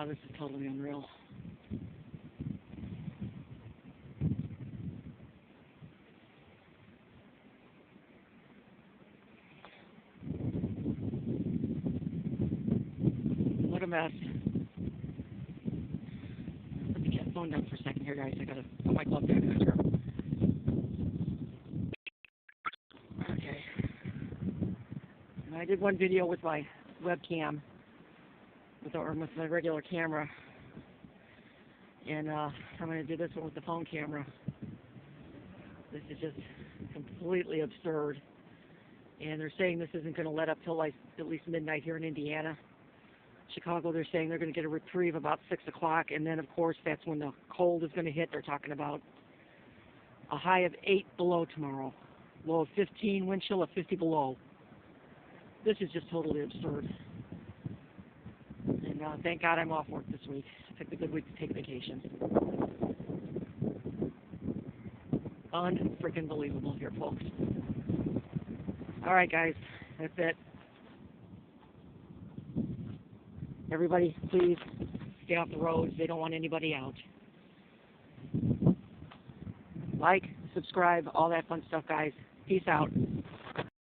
This is totally unreal. What a mess. Let me get the phone down for a second here, guys. I gotta put my glove down after. Okay. And I did one video with my webcam, or with my regular camera, and I'm gonna do this one with the phone camera. This is just completely absurd. And they're saying this isn't going to let up till like at least midnight here in Indiana. Chicago, they're saying they're going to get a reprieve about 6 o'clock, and then, of course, that's when the cold is going to hit. They're talking about a high of 8 below tomorrow, low of 15, wind chill of 50 below. This is just totally absurd. And thank God I'm off work this week. I took a good week to take vacation. Unfreaking believable here, folks. All right, guys, that's it. Everybody, please stay off the roads. They don't want anybody out. Like, subscribe, all that fun stuff, guys. Peace out.